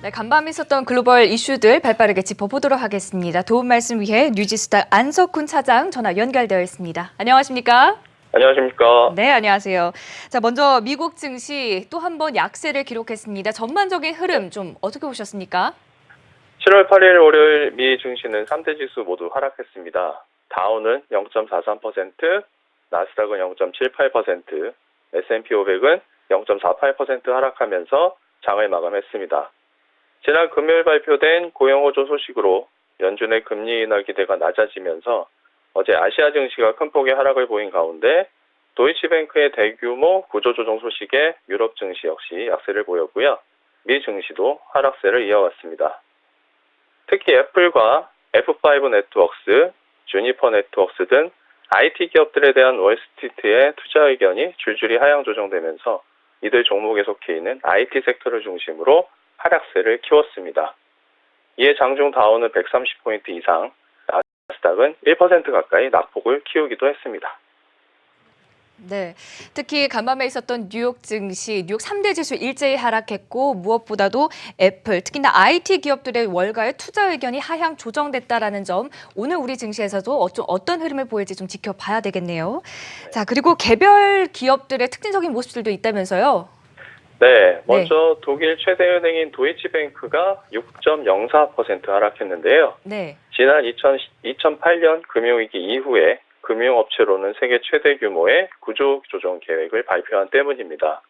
네, 간밤에 있었던 글로벌 이슈들 발빠르게 짚어보도록 하겠습니다. 도움 말씀 위해 뉴지스타 안석훈 차장 전화 연결되어 있습니다. 안녕하십니까? 안녕하십니까. 네, 안녕하세요. 자, 먼저 미국 증시 또 한 번 약세를 기록했습니다. 전반적인 흐름 좀 어떻게 보셨습니까? 7월 8일 월요일 미 증시는 3대 지수 모두 하락했습니다. 다우는 0.43%, 나스닥은 0.78%, S&P 500은 0.48% 하락하면서 장을 마감했습니다. 지난 금요일 발표된 고용호조 소식으로 연준의 금리 인하 기대가 낮아지면서 어제 아시아 증시가 큰 폭의 하락을 보인 가운데 도이치뱅크의 대규모 구조조정 소식에 유럽 증시 역시 약세를 보였고요. 미 증시도 하락세를 이어갔습니다. 특히 애플과 F5 네트워크스, 주니퍼 네트워크스 등 IT 기업들에 대한 월스트리트의 투자 의견이 줄줄이 하향 조정되면서 이들 종목에 속해 있는 IT 섹터를 중심으로 하락세를 키웠습니다. 이에 장중 다우는 130포인트 이상, 나스닥은 1% 가까이 낙폭을 키우기도 했습니다. 네, 특히 간밤에 있었던 뉴욕 증시, 뉴욕 3대 지수 일제히 하락했고 무엇보다도 애플, 특히나 IT 기업들의 월가의 투자 의견이 하향 조정됐다라는 점, 오늘 우리 증시에서도 어떤 흐름을 보일지 좀 지켜봐야 되겠네요. 자, 그리고 개별 기업들의 특징적인 모습들도 있다면서요? 네, 먼저 독일 최대 은행인 도이치뱅크가 6.04% 하락했는데요. 네. 지난 2008년 금융위기 이후에 금융업체로는 세계 최대 규모의 구조조정 계획을 발표한 때문입니다.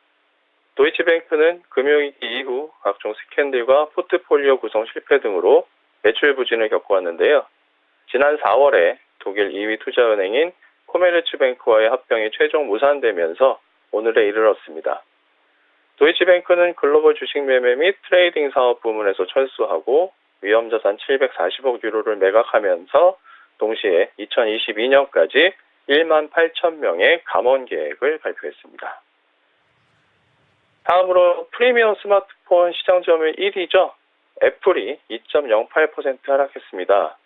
도이치뱅크는 금융위기 이후 각종 스캔들과 포트폴리오 구성 실패 등으로 매출 부진을 겪어왔는데요. 지난 4월에 독일 2위 투자은행인 코메르츠뱅크와의 합병이 최종 무산되면서 오늘에 이르렀습니다. 도이치뱅크는 글로벌 주식 매매 및 트레이딩 사업 부문에서 철수하고 위험자산 740억 유로를 매각하면서 동시에 2022년까지 1만 8천 명의 감원 계획을 발표했습니다. 다음으로 프리미엄 스마트폰 시장 점유율 1위죠. 애플이 2.08% 하락했습니다.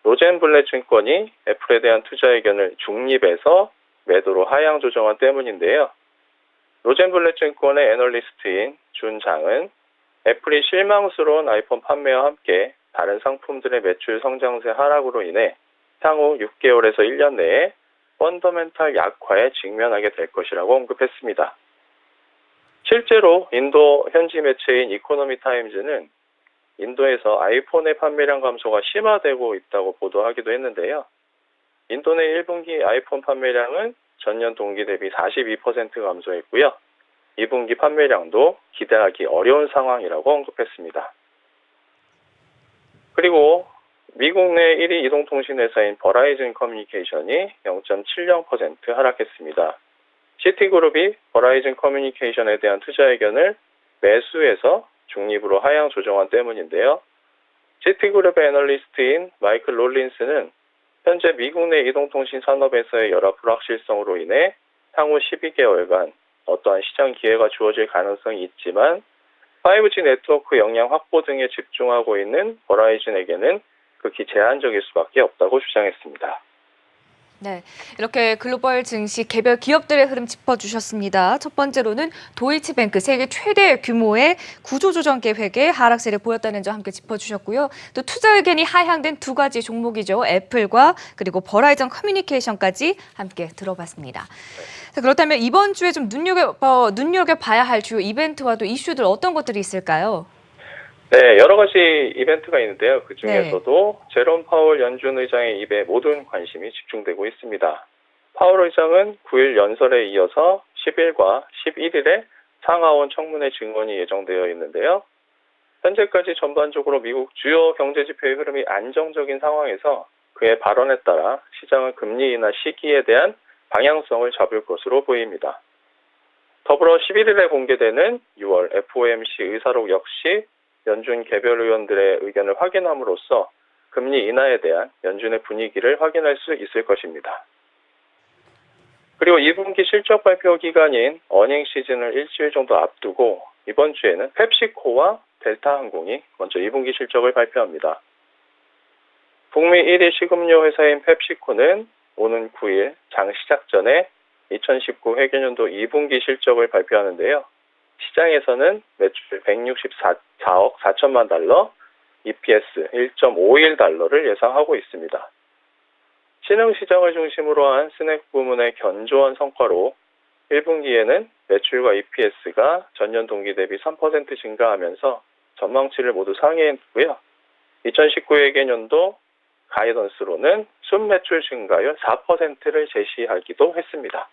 로젠블렛 증권이 애플에 대한 투자 의견을 중립에서 매도로 하향 조정한 때문인데요. 로젠블렛 증권의 애널리스트인 준 장은 애플이 실망스러운 아이폰 판매와 함께 다른 상품들의 매출 성장세 하락으로 인해 향후 6개월에서 1년 내에 펀더멘탈 약화에 직면하게 될 것이라고 언급했습니다. 실제로 인도 현지 매체인 이코노미 타임즈는 인도에서 아이폰의 판매량 감소가 심화되고 있다고 보도하기도 했는데요. 인도 내 1분기 아이폰 판매량은 전년 동기 대비 42% 감소했고요. 2분기 판매량도 기대하기 어려운 상황이라고 언급했습니다. 그리고 미국 내 1위 이동통신 회사인 버라이즌 커뮤니케이션이 0.70% 하락했습니다. 시티그룹이 버라이즌 커뮤니케이션에 대한 투자 의견을 매수해서 중립으로 하향 조정한 때문인데요. 시티그룹의 애널리스트인 마이클 롤린스는 현재 미국 내 이동통신 산업에서의 여러 불확실성으로 인해 향후 12개월간 어떠한 시장 기회가 주어질 가능성이 있지만 5G 네트워크 역량 확보 등에 집중하고 있는 버라이즌에게는 극히 제한적일 수밖에 없다고 주장했습니다. 네, 이렇게 글로벌 증시 개별 기업들의 흐름 짚어주셨습니다. 첫 번째로는 도이치뱅크 세계 최대 규모의 구조조정 계획에 하락세를 보였다는 점 함께 짚어주셨고요. 또 투자 의견이 하향된 두 가지 종목이죠. 애플과 그리고 버라이즌 커뮤니케이션까지 함께 들어봤습니다. 자, 그렇다면 이번 주에 좀 눈여겨봐야 할 주요 이벤트와 또 이슈들 어떤 것들이 있을까요? 네, 여러 가지 이벤트가 있는데요. 그 중에서도 제롬 파월 연준 의장의 입에 모든 관심이 집중되고 있습니다. 파월 의장은 9일 연설에 이어서 10일과 11일에 상하원 청문회 증언이 예정되어 있는데요. 현재까지 전반적으로 미국 주요 경제 지표의 흐름이 안정적인 상황에서 그의 발언에 따라 시장은 금리 인하 시기에 대한 방향성을 잡을 것으로 보입니다. 더불어 11일에 공개되는 6월 FOMC 의사록 역시 연준 개별 의원들의 의견을 확인함으로써 금리 인하에 대한 연준의 분위기를 확인할 수 있을 것입니다. 그리고 2분기 실적 발표 기간인 어닝 시즌을 일주일 정도 앞두고 이번 주에는 펩시코와 델타항공이 먼저 2분기 실적을 발표합니다. 북미 1위 식음료 회사인 펩시코는 오는 9일 장 시작 전에 2019 회계년도 2분기 실적을 발표하는데요. 시장에서는 매출 164억 4천만 달러, EPS 1.51달러를 예상하고 있습니다. 신흥시장을 중심으로 한 스낵 부문의 견조한 성과로 1분기에는 매출과 EPS가 전년 동기 대비 3% 증가하면서 전망치를 모두 상회했고요. 2019회계년도 가이던스로는 순매출 증가율 4%를 제시하기도 했습니다.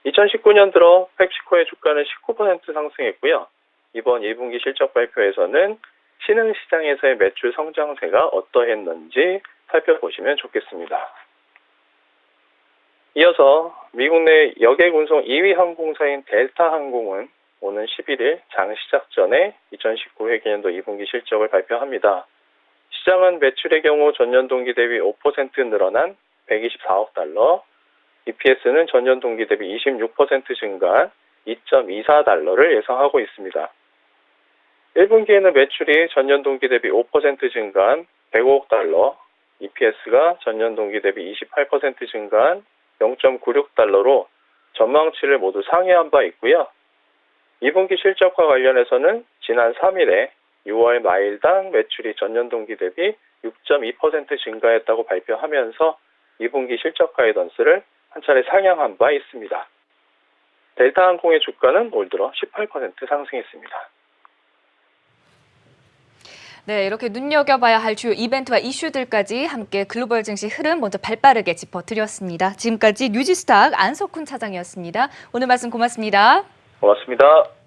2019년 들어 펩시코의 주가는 19% 상승했고요. 이번 2분기 실적 발표에서는 신흥시장에서의 매출 성장세가 어떠했는지 살펴보시면 좋겠습니다. 이어서 미국 내 여객 운송 2위 항공사인 델타 항공은 오는 11일 장 시작 전에 2019 회계년도 2분기 실적을 발표합니다. 시장은 매출의 경우 전년 동기 대비 5% 늘어난 124억 달러, EPS는 전년 동기 대비 26% 증가한 2.24달러를 예상하고 있습니다. 1분기에는 매출이 전년 동기 대비 5% 증가한 105억 달러, EPS가 전년 동기 대비 28% 증가한 0.96달러로 전망치를 모두 상회한 바 있고요. 2분기 실적과 관련해서는 지난 3일에 6월 마일당 매출이 전년 동기 대비 6.2% 증가했다고 발표하면서 2분기 실적 가이던스를 한 차례 상향한 바 있습니다. 델타 항공의 주가는 올 들어 18% 상승했습니다. 네, 이렇게 눈여겨봐야 할 주요 이벤트와 이슈들까지 함께 글로벌 증시 흐름 먼저 발빠르게 짚어드렸습니다. 지금까지 뉴지스탁 안석훈 차장이었습니다. 오늘 말씀 고맙습니다. 고맙습니다.